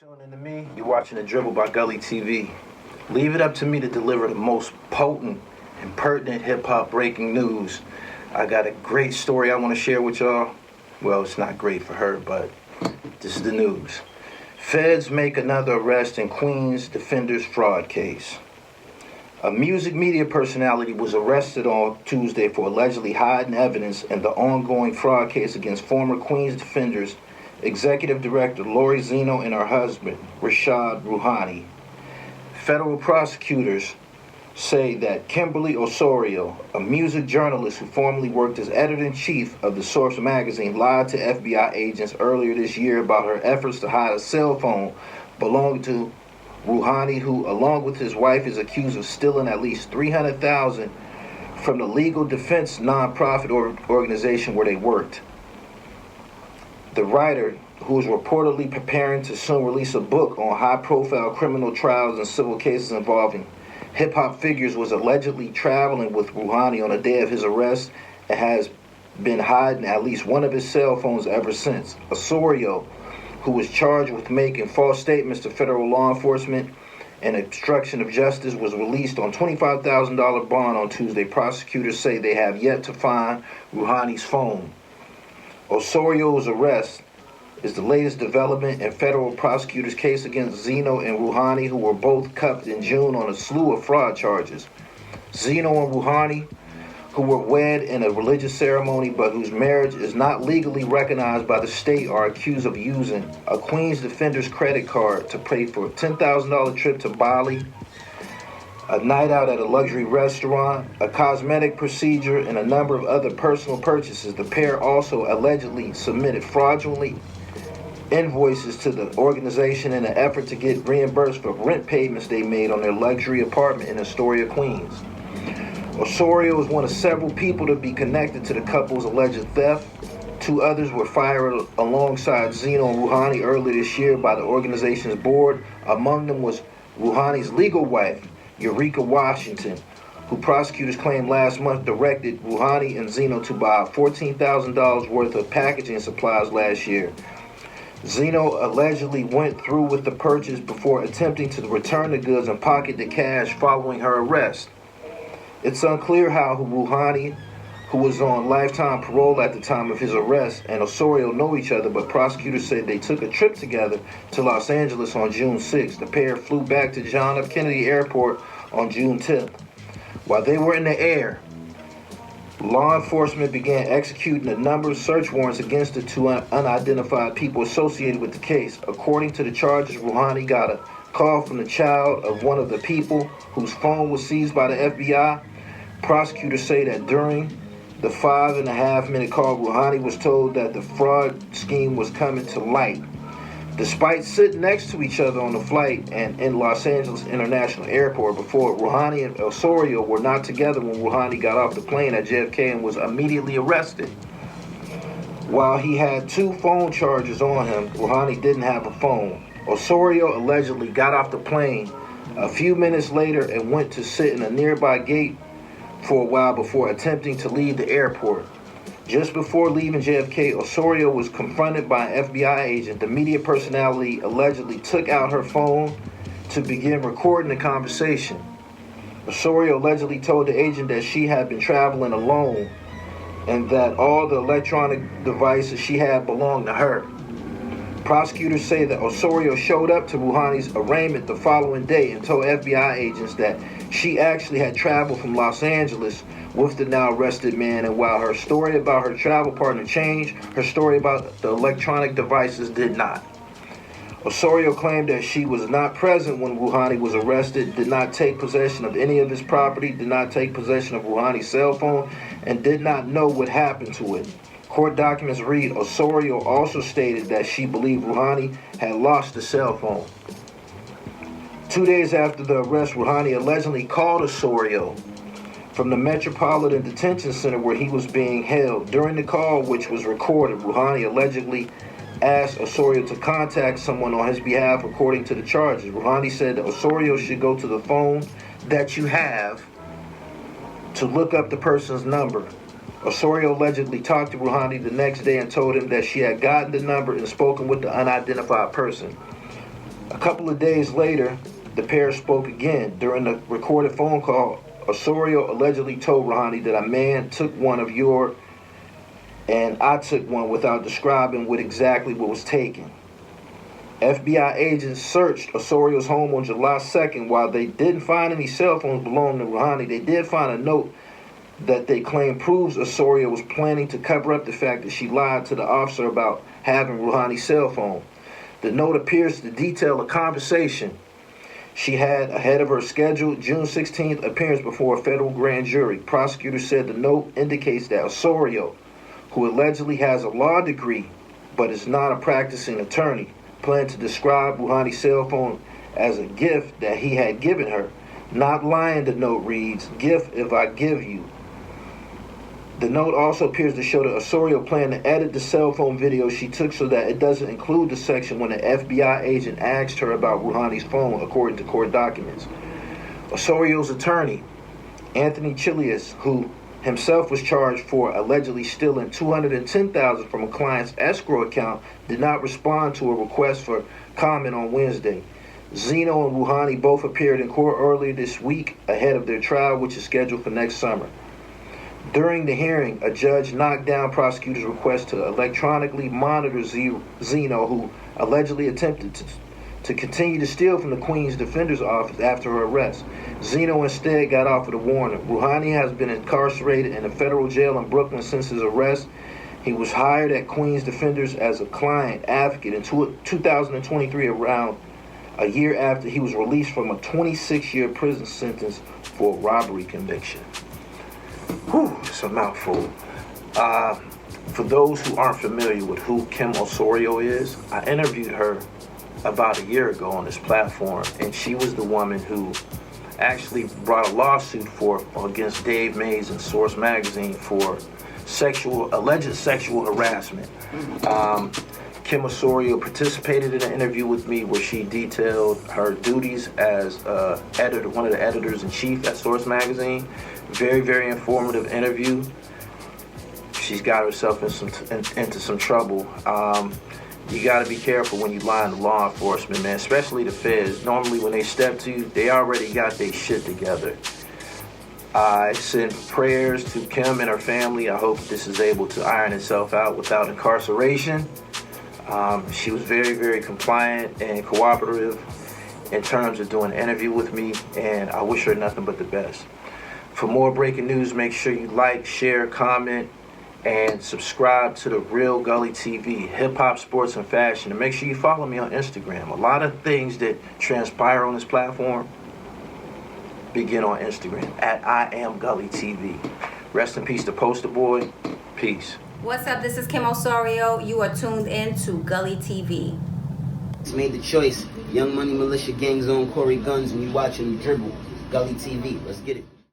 Tuning to me, you're watching The Dribble by Gully TV. Leave it up to me to deliver the most potent and pertinent hip-hop breaking news. I got a great story I want to share with y'all. Well, it's not great for her, but this is the news. Feds make another arrest in Queens Defenders fraud case. A music media personality was arrested on Tuesday for allegedly hiding evidence in the ongoing fraud case against former Queens Defenders Executive Director Lori Zeno and her husband, Rashad Rouhani. Federal prosecutors say that Kimberly Osorio, a music journalist who formerly worked as editor-in-chief of the Source Magazine, lied to FBI agents earlier this year about her efforts to hide a cell phone belonging to Rouhani, who, along with his wife, is accused of stealing at least $300,000 from the legal defense nonprofit organization where they worked. The writer, who is reportedly preparing to soon release a book on high-profile criminal trials and civil cases involving hip-hop figures, was allegedly traveling with Rouhani on the day of his arrest and has been hiding at least one of his cell phones ever since. Osorio, who was charged with making false statements to federal law enforcement and obstruction of justice, was released on $25,000 bond on Tuesday. Prosecutors say they have yet to find Rouhani's phone. Osorio's arrest is the latest development in federal prosecutors' case against Zeno and Rouhani, who were both cuffed in June on a slew of fraud charges. Zeno and Rouhani, who were wed in a religious ceremony but whose marriage is not legally recognized by the state, are accused of using a Queens Defenders credit card to pay for a $10,000 trip to Bali, a night out at a luxury restaurant, a cosmetic procedure, and a number of other personal purchases. The pair also allegedly submitted fraudulently invoices to the organization in an effort to get reimbursed for rent payments they made on their luxury apartment in Astoria, Queens. Osorio is one of several people to be connected to the couple's alleged theft. Two others were fired alongside Zeno and Rouhani earlier this year by the organization's board. Among them was Rouhani's legal wife, Eureka Washington, who prosecutors claimed last month directed Rouhani and Zeno to buy $14,000 worth of packaging supplies last year. Zeno allegedly went through with the purchase before attempting to return the goods and pocket the cash following her arrest. It's unclear how Rouhani, who was on lifetime parole at the time of his arrest, and Osorio know each other, but prosecutors said they took a trip together to Los Angeles on June 6th. The pair flew back to John F. Kennedy Airport on June 10th. While they were in the air, law enforcement began executing a number of search warrants against the two unidentified people associated with the case. According to the charges, Rouhani got a call from the child of one of the people whose phone was seized by the FBI. Prosecutors say that during the 5.5-minute call, Rouhani was told that the fraud scheme was coming to light. Despite sitting next to each other on the flight and in Los Angeles International Airport before, Rouhani and Osorio were not together when Rouhani got off the plane at JFK and was immediately arrested. While he had two phone chargers on him, Rouhani didn't have a phone. Osorio allegedly got off the plane a few minutes later and went to sit in a nearby gate for a while before attempting to leave the airport. Just before leaving JFK, Osorio was confronted by an FBI agent. The media personality allegedly took out her phone to begin recording the conversation. Osorio allegedly told the agent that she had been traveling alone and that all the electronic devices she had belonged to her. Prosecutors say that Osorio showed up to Rouhani's arraignment the following day and told FBI agents that she actually had traveled from Los Angeles with the now arrested man, and while her story about her travel partner changed, her story about the electronic devices did not. Osorio claimed that she was not present when Rouhani was arrested, did not take possession of any of his property, did not take possession of Rouhani's cell phone, and did not know what happened to it. Court documents read Osorio also stated that she believed Rouhani had lost the cell phone. 2 days after the arrest, Rouhani allegedly called Osorio from the Metropolitan Detention Center where he was being held. During the call, which was recorded, Rouhani allegedly asked Osorio to contact someone on his behalf, according to the charges. Rouhani said that Osorio should go to the phone that you have to look up the person's number. Osorio allegedly talked to Rouhani the next day and told him that she had gotten the number and spoken with the unidentified person. A couple of days later, the pair spoke again. During the recorded phone call, Osorio allegedly told Rouhani that a man took one of your and I took one without describing what exactly what was taken. FBI agents searched Osorio's home on July 2nd. While they didn't find any cell phones belonging to Rouhani, they did find a note that they claim proves Osorio was planning to cover up the fact that she lied to the officer about having Rouhani's cell phone. The note appears to detail a conversation she had ahead of her scheduled June 16th appearance before a federal grand jury. Prosecutors said the note indicates that Osorio, who allegedly has a law degree but is not a practicing attorney, planned to describe Rouhani's cell phone as a gift that he had given her. Not lying, the note reads, "Gift if I give you." The note also appears to show that Osorio planned to edit the cell phone video she took so that it doesn't include the section when the FBI agent asked her about Rouhani's phone, according to court documents. Osorio's attorney, Anthony Chilius, who himself was charged for allegedly stealing $210,000 from a client's escrow account, did not respond to a request for comment on Wednesday. Zeno and Rouhani both appeared in court earlier this week ahead of their trial, which is scheduled for next summer. During the hearing, a judge knocked down prosecutors' request to electronically monitor Zeno, who allegedly attempted to continue to steal from the Queen's Defender's Office after her arrest. Zeno instead got off with a warning. Rouhani has been incarcerated in a federal jail in Brooklyn since his arrest. He was hired at Queen's Defenders as a client advocate in 2023, around a year after he was released from a 26-year prison sentence for a robbery conviction. Whew, it's a mouthful. For those who aren't familiar with who Kim Osorio is, I interviewed her about a year ago on this platform, and she was the woman who actually brought a lawsuit against Dave Mays and Source Magazine for alleged sexual harassment. Kim Osorio participated in an interview with me where she detailed her duties as one of the editors-in-chief at Source Magazine. Very, very informative interview. She's got herself into some trouble. You got to be careful when you lie to law enforcement, man, especially the feds. Normally when they step to you, they already got their shit together. I send prayers to Kim and her family. I hope this is able to iron itself out without incarceration. She was very, very compliant and cooperative in terms of doing an interview with me, and I wish her nothing but the best. For more breaking news, make sure you like, share, comment, and subscribe to The Real Gully TV, hip-hop, sports, and fashion. And make sure you follow me on Instagram. A lot of things that transpire on this platform begin on Instagram, at I Am Gully TV. Rest in peace to Poster Boy. Peace. What's up? This is Kim Osorio. You are tuned in to Gully TV. It's made the choice. Young Money Militia Gang Zone, Corey Guns, and you watching Dribble. Gully TV. Let's get it.